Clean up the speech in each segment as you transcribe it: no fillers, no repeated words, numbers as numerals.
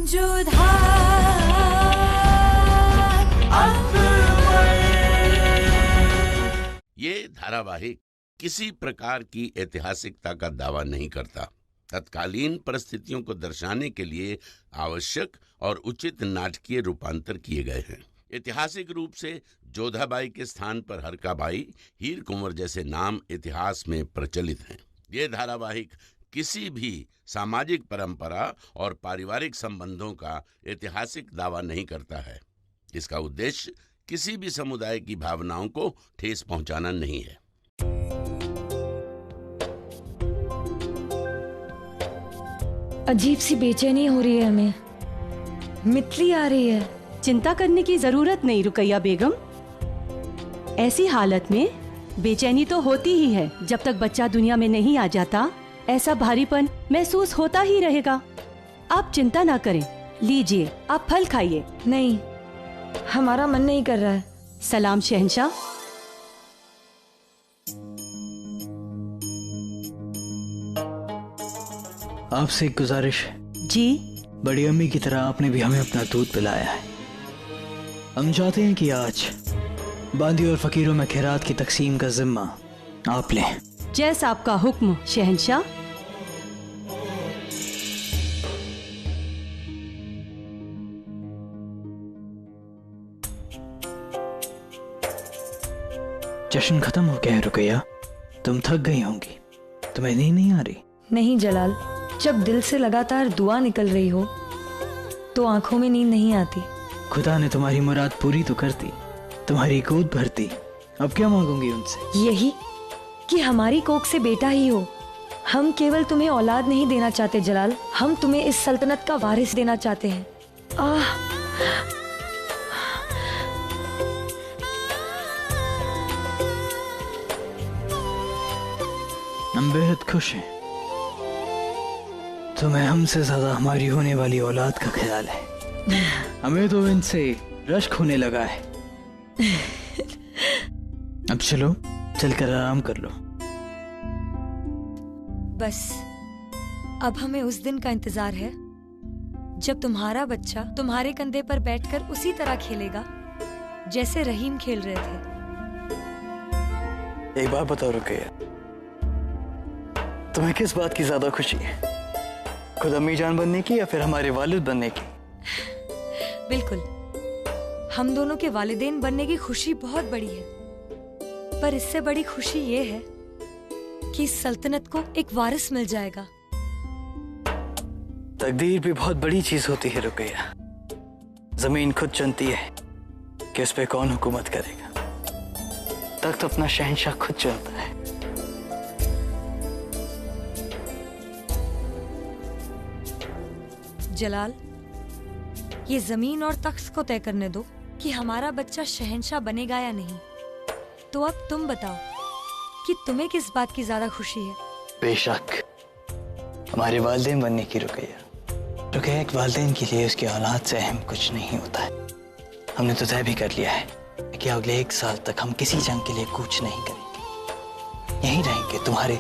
जोधा ये धारावाहिक किसी प्रकार की ऐतिहासिकता का दावा नहीं करता। तत्कालीन परिस्थितियों को दर्शाने के लिए आवश्यक और उचित नाटकीय रूपांतर किए गए हैं। ऐतिहासिक रूप से जोधाबाई के स्थान पर हरकाबाई, हीर कुंवर जैसे नाम इतिहास में प्रचलित हैं। ये धारावाहिक किसी भी सामाजिक परंपरा और पारिवारिक संबंधों का ऐतिहासिक दावा नहीं करता है। इसका उद्देश्य किसी भी समुदाय की भावनाओं को ठेस पहुंचाना नहीं है। अजीब सी बेचैनी हो रही है हमें। मितली आ रही है। चिंता करने की जरूरत नहीं रुकैया बेगम। ऐसी हालत में बेचैनी तो होती ही है। जब तक बच्चा दुनिया में नहीं आ जाता ऐसा भारीपन महसूस होता ही रहेगा। आप चिंता ना करें, लीजिए आप फल खाइए। नहीं, हमारा मन नहीं कर रहा है। सलाम शहंशाह। आपसे एक गुजारिश है। जी। बड़ी अम्मी की तरह आपने भी हमें अपना दूध पिलाया है। हम चाहते हैं कि आज बांदी और फकीरों में खैरात की तकसीम का जिम्मा आप लें। जैसा आपका हुक्म शहंशाह। जश्न खत्म हो गया है रुकैया, तुम थक गई होंगी, तुम्हें नींद नहीं आ रही? नहीं जलाल, जब दिल से लगातार दुआ निकल रही हो तो आंखों में नींद नहीं आती। खुदा ने तुम्हारी मुराद पूरी तो कर दी, तुम्हारी गोद भरती। अब क्या मांगूंगी उनसे? यही कि हमारी कोख से बेटा ही हो। हम केवल तुम्हें औलाद नहीं देना चाहते जलाल, हम तुम्हें इस सल्तनत का वारिस देना चाहते हैं। हम बेहद खुश हैं। तुम्हें हमसे ज्यादा हमारी होने वाली औलाद का ख्याल है। हमें तो इनसे रश्क होने लगा है। अब चलो, चलकर आराम कर लो। बस अब हमें उस दिन का इंतजार है जब तुम्हारा बच्चा तुम्हारे कंधे पर बैठकर उसी तरह खेलेगा जैसे रहीम खेल रहे थे। एक बात बताओ रुकैया, तुम्हें किस बात की ज्यादा खुशी है? खुद अम्मी जान बनने की या फिर हमारे वालिद बनने की? बिल्कुल, हम दोनों के वालिदैन बनने की खुशी बहुत बड़ी है, पर इससे बड़ी खुशी ये है कि इस सल्तनत को एक वारिस मिल जाएगा। तकदीर भी बहुत बड़ी चीज होती है रुकैया। जमीन खुद चुनती है कि उस पे कौन हुकूमत करेगा। तख्त अपना शहंशाह खुद चुनता है। जलाल, ये जमीन और तख्त को तय करने दो कि हमारा बच्चा शहंशाह बनेगा या नहीं। तो अब तुम बताओ कि तुम्हें किस बात की ज्यादा खुशी है? बेशक हमारे वालिदैन बनने की रुकैया। रुकैया, एक वालिदैन के लिए उसकी औलाद से अहम कुछ नहीं होता है। हमने तो तय भी कर लिया है कि अगले 1 साल तक हम किसी जंग के लिए कूच नहीं करेंगे। यहीं रहेंगे तुम्हारे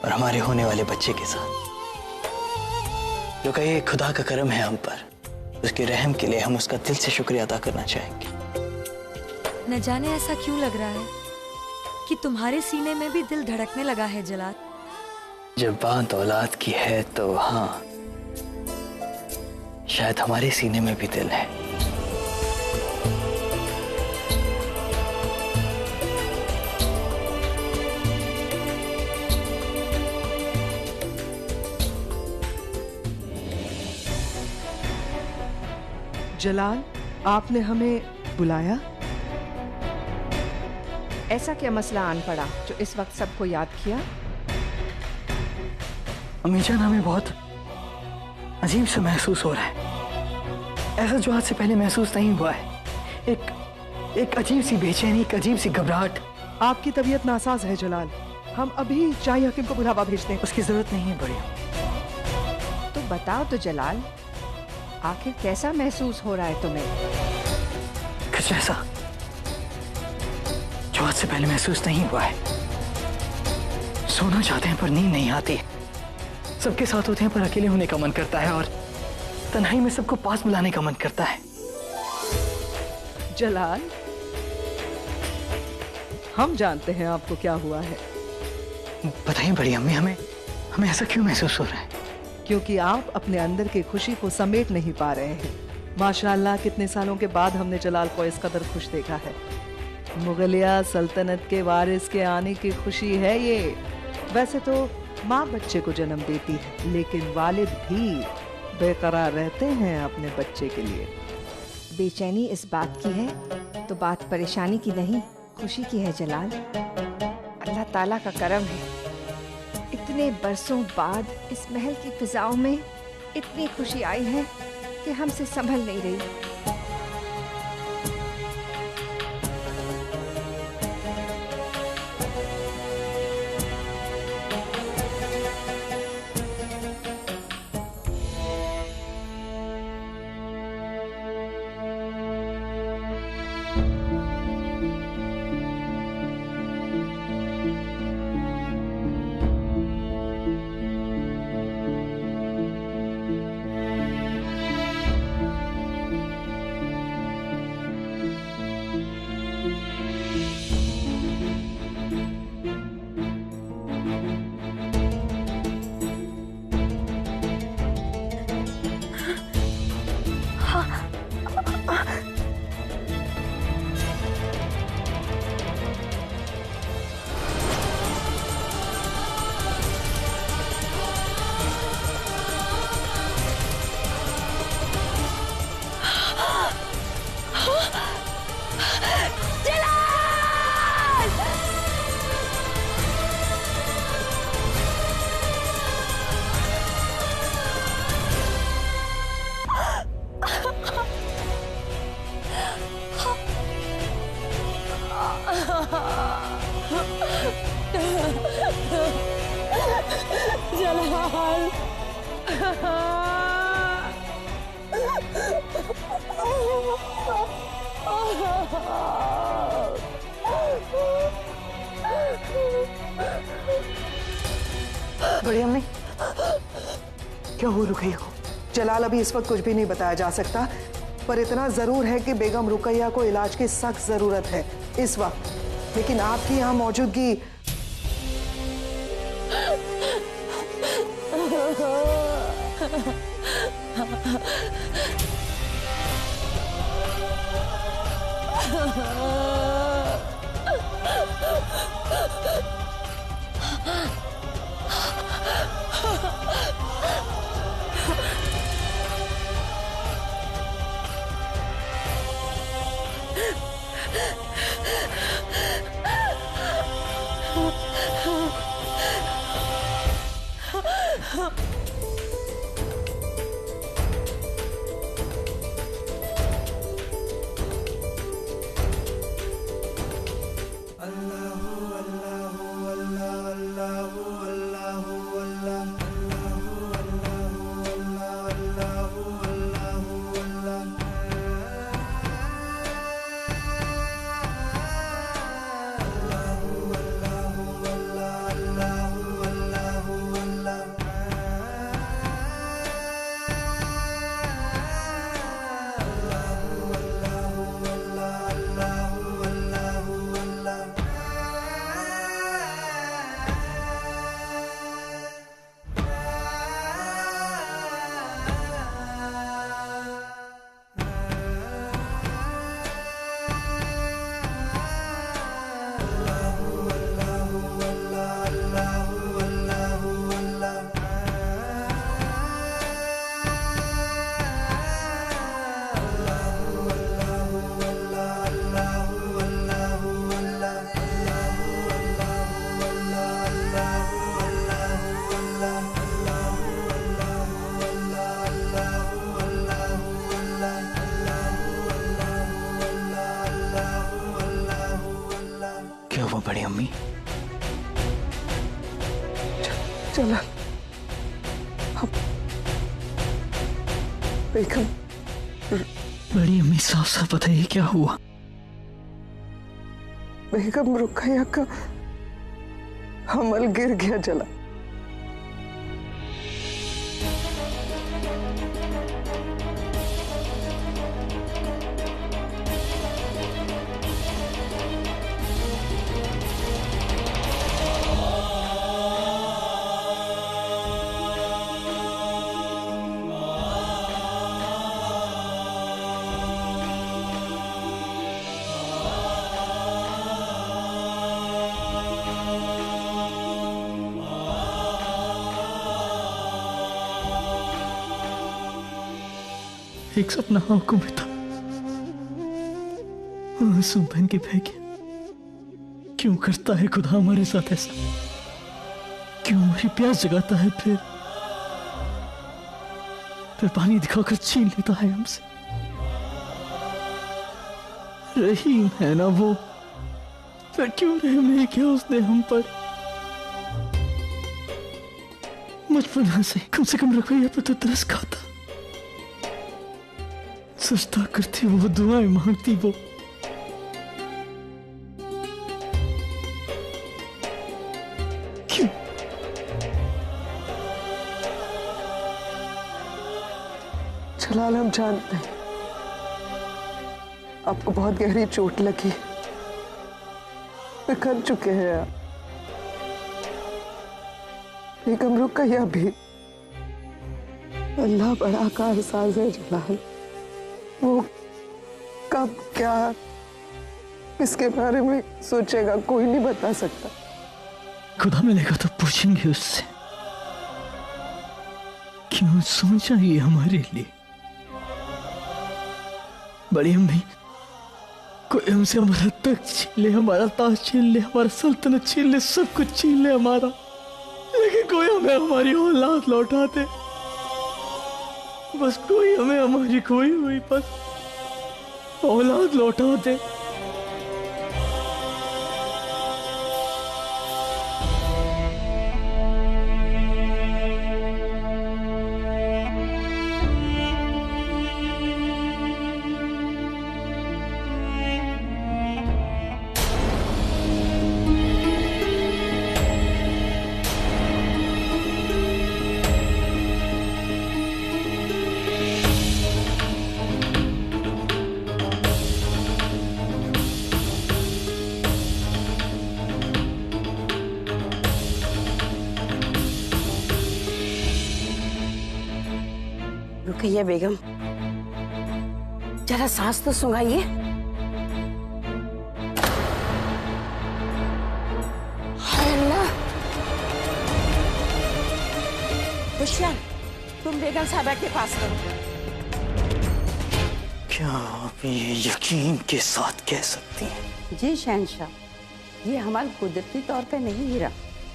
और हमारे होने वाले बच्चे के साथ। रुकैया, खुदा का करम है हम पर, उसके रहम के लिए हम उसका दिल से शुक्रिया अदा करना चाहेंगे। न जाने ऐसा क्यों लग रहा है कि तुम्हारे सीने में भी दिल धड़कने लगा है जलाल। जब बात औलाद की है तो हाँ, शायद हमारे सीने में भी दिल है। जलाल, आपने हमें बुलाया? ऐसा क्या मसला आन पड़ा जो इस वक्त सबको याद किया? अम्मी जान, हमें बहुत अजीब सा महसूस हो रहा है, ऐसा जो आज से पहले महसूस नहीं हुआ है। एक अजीब सी बेचैनी, एक अजीब सी घबराहट। आपकी तबीयत नासाज है जलाल, हम अभी शाही हकीम को बुलावा भेजते हैं। उसकी जरूरत नहीं है बड़ी। तो बताओ तो जलाल, आखिर कैसा महसूस हो रहा है तुम्हें? कुछ ऐसा जो आज से पहले महसूस नहीं हुआ है। सोना चाहते हैं पर नींद नहीं आती। सबके साथ होते हैं पर अकेले होने का मन करता है, और तन्हाई में सबको पास बुलाने का मन करता है। जलाल, हम जानते हैं आपको क्या हुआ है। बताइए बड़ी अम्मी, हमें ऐसा क्यों महसूस हो रहा है? क्योंकि आप अपने अंदर की खुशी को समेट नहीं पा रहे हैं। माशाअल्लाह, कितने सालों के बाद हमने जलाल को इस कदर खुश देखा है। मुगलिया सल्तनत के वारिस के आने की खुशी है ये। वैसे तो माँ बच्चे को जन्म देती है, लेकिन वालिद भी बेकरार रहते हैं अपने बच्चे के लिए। बेचैनी इस बात की है तो बात परेशानी की नहीं, खुशी की है जलाल। अल्लाह ताला का करम है, इतने बरसों बाद इस महल की फिजाओं में इतनी खुशी आई है कि हमसे संभल नहीं रही। बड़ी अम्मी, क्या हुआ रुकैया को? जलाल, अभी इस वक्त कुछ भी नहीं बताया जा सकता, पर इतना जरूर है कि बेगम रुकैया को इलाज की सख्त जरूरत है इस वक्त। लेकिन आपकी यहाँ मौजूदगी बड़ी अम्मी, चला बेगम। बड़ी अम्मी, साफ साफ बताइए क्या हुआ? बेगम रुकैया का हमल गिर गया जला। एक सपना आंखों में था, आंसू बन के बह गया। क्यों करता है खुदा हमारे साथ ऐसा? क्यों हमारी प्यास जगाता है, फिर पानी दिखाकर छीन लेता है हमसे? रहीम है ना वो, फिर क्यों रहम नहीं किया उसने हम पर? बचपना से कम रुकैया पे तो तरस खाता, सजदा करती वो, दुआएं मांगती वो। क्यों? जलाल, हम जानते हैं आपको बहुत गहरी चोट लगी, बिखर चुके हैं आप। बेगम रुकैया भी। अल्लाह बड़ा कारसाज है जलाल, वो कब क्या इसके बारे में सोचेगा कोई नहीं बता सकता। खुदा मिलेगा तो पूछेंगे उससे, क्यों सोचा ये हमारे लिए? बड़ी अम्मी, कोई हमसे हमारा तख्त छीन ले, हमारा ताज छीन ले, हमारा सल्तनत छीन ले, सब कुछ छीन ले हमारा, लेकिन कोई हमें हमारी औलाद लौटा दे। बस कोई हमें हमारी खोई हुई बस औलाद लौटा दे। रुकैया बेगम, जरा सांस तो सूंघाइए। हाय अल्लाह! खुशियां, तुम बेगम साहबा के पास करो। क्या आप ये यकीन के साथ कह सकती हैं? जी शहंशाह, ये हमारा कुदरती तौर पे नहीं गिरा,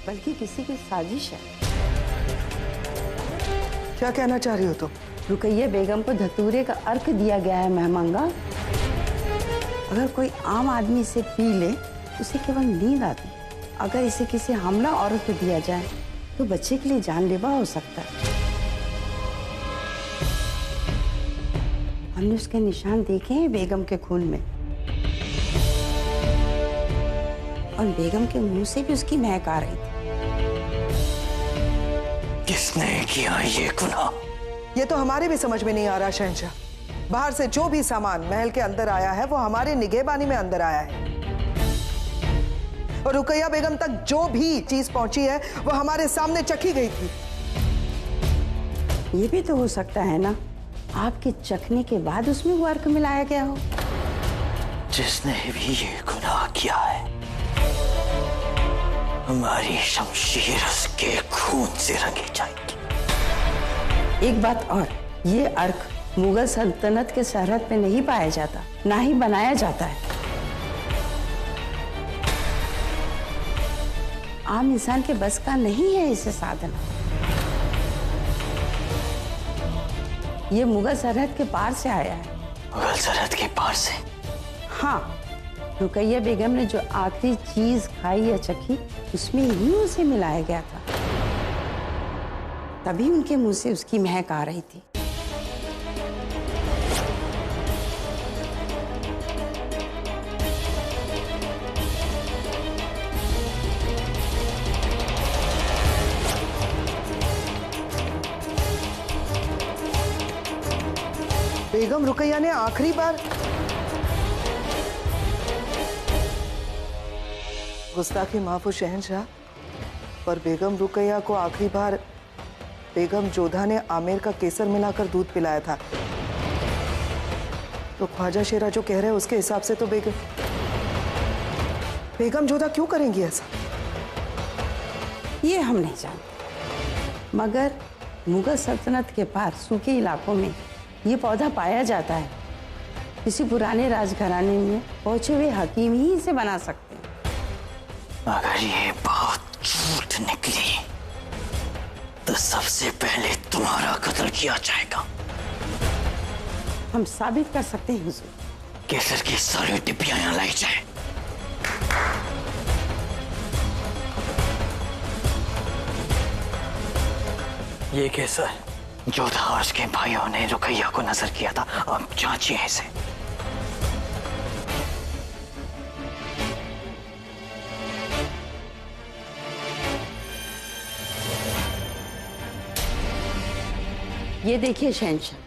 बल्कि किसी की साजिश है। क्या कहना चाह रही हो तुम? रुकैया बेगम को धतूरे का अर्क दिया गया है महमंगा। अगर कोई आम आदमी इसे पी ले उसे केवल नींद आती, अगर इसे किसी हमला औरत को दिया जाए तो बच्चे के लिए जानलेवा हो सकता है। हमने उसके निशान देखे हैं बेगम के खून में, और बेगम के मुंह से भी उसकी महक आ रही थी। किसने किया ये गुनाह? ये तो हमारे भी समझ में नहीं आ रहा शहंशाह। बाहर से जो भी सामान महल के अंदर आया है वो हमारे निगहबानी में अंदर आया है, और रुकैया बेगम तक जो भी चीज पहुंची है वो हमारे सामने चखी गई थी। ये भी तो हो सकता है ना, आपके चखने के बाद उसमें वो अर्क मिलाया गया हो। जिसने भी ये गुनाह किया है, हमारी शमशीर उसके खून से रंगी जाएगी। एक बात और, ये अर्क मुगल सल्तनत के सरहद पे नहीं पाया जाता, ना ही बनाया जाता है। आम इंसान के बस का नहीं है इसे साधना। ये मुगल सरहद के पार से आया है। मुगल सरहद के पार से? हाँ, रुकैया बेगम ने जो आखिरी चीज खाई या चखी उसमें ही उसे मिलाया गया था, तभी उनके मुंह से उसकी महक आ रही थी। बेगम रुकैया ने आखिरी बार गुस्ताखी माफ हो शहंशाह, पर बेगम रुकैया को आखिरी बार बेगम जोधा ने आमिर का केसर मिलाकर दूध पिलाया था। तो ख्वाजा शेरा जो कह रहे हैं उसके हिसाब से तो बेगम जोधा क्यों करेंगी ऐसा? ये हम नहीं जानते, मगर मुगल सल्तनत के पार सूखे इलाकों में ये पौधा पाया जाता है, किसी पुराने राजघराने में पहुंचे हुए हकीम ही इसे बना सकते हैं। अगर ये बात झूठ निकली तो सबसे पहले तुम्हारा कत्ल किया जाएगा। हम साबित कर सकते हैं हुजूर। केसर की सारी डिब्बियां यहाँ लाई जाए। ये केसर जोधा और उसके भाइयों ने रुकैया को नजर किया था, अब जांचिए इसे। ये देखिए शहंशाह,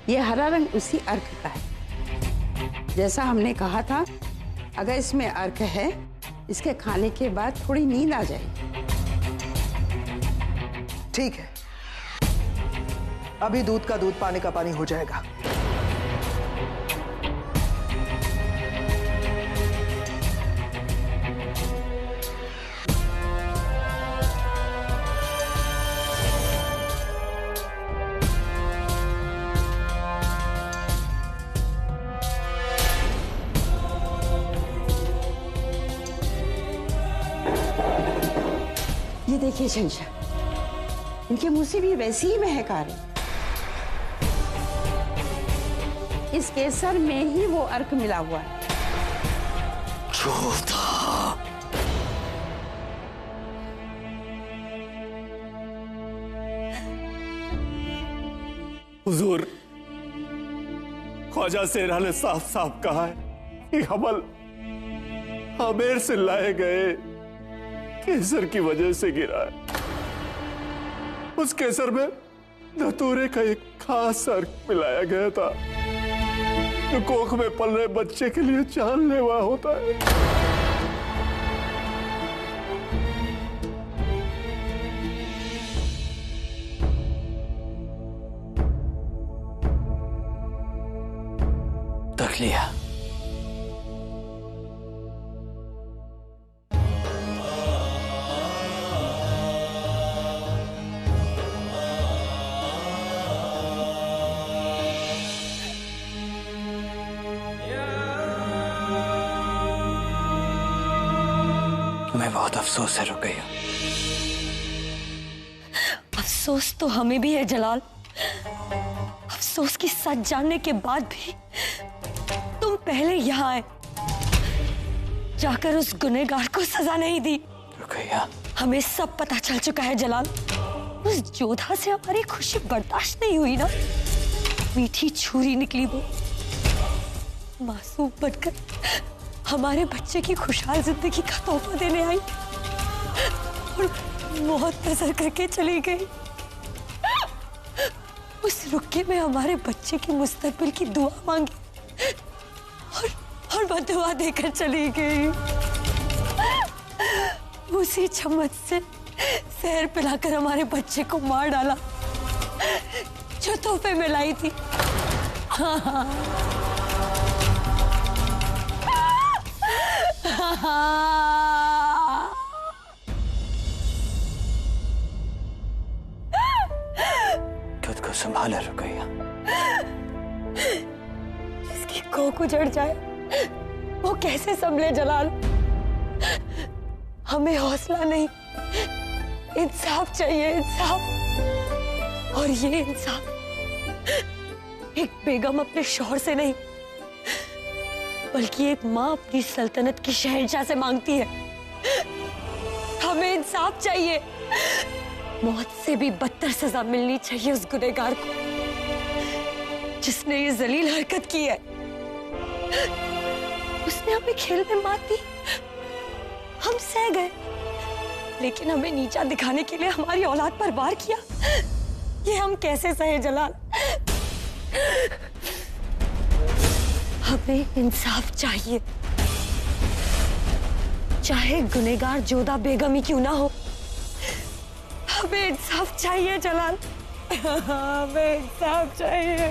ये हरा रंग उसी अर्क का है। जैसा हमने कहा था, अगर इसमें अर्क है, इसके खाने के बाद थोड़ी नींद आ जाएगी। ठीक है, अभी दूध का दूध, पानी का पानी हो जाएगा। ये देखिए शहंशाह, इनके मुंह से भी वैसी ही महक आ रही। इस केसर में ही वो अर्क मिला हुआ है। हुजूर, ख्वाजा सेरा ने साफ साफ कहा है कि हमल आमेर से लाए गए केसर की वजह से गिरा है। उस केसर में धतूरे का एक खास अर्क मिलाया गया था जो कोख में पल रहे बच्चे के लिए जानलेवा होता है। तक लिया। तुम्हें बहुत अफसोस है रुकैया। अफसोस तो हमें भी है जलाल। अफसोस की सच जानने के बाद भी तुम पहले यहाँ आए, जाकर उस गुनहगार को सजा नहीं दी। रुकैया, हमें सब पता चल चुका है जलाल। उस जोधा से हमारी खुशी बर्दाश्त नहीं हुई ना। मीठी छुरी निकली वो, मासूम बनकर हमारे बच्चे की खुशहाल जिंदगी का तोहफा देने आई और मौत नजर करके चली गई। उस रुक्के में हमारे बच्चे की मुस्तकबिल की दुआ मांगी और बदुआ देकर चली गई। उसी चम्मच से जहर पिलाकर हमारे बच्चे को मार डाला जो तोहफे में लाई थी। खुद को संभाला रुकैया। जिसकी कोख उजड़ जाए वो कैसे संभले जलाल। हमें हौसला नहीं, इंसाफ चाहिए, इंसाफ। और ये इंसाफ एक बेगम अपने शौहर से नहीं बल्कि एक माँ अपनी सल्तनत की शहंशाह से मांगती है। हमें इंसाफ चाहिए। मौत से भी बदतर सजा मिलनी चाहिए उस गुनहगार को जिसने ये जलील हरकत की है। उसने हमें खेल में मार दी, हम सह गए, लेकिन हमें नीचा दिखाने के लिए हमारी औलाद पर वार किया। ये हम कैसे सहे जलाल। हमें इंसाफ चाहिए, चाहे गुनहगार जोधा बेगम ही क्यों ना हो। हमें इंसाफ चाहिए जलाल, हमें इंसाफ चाहिए।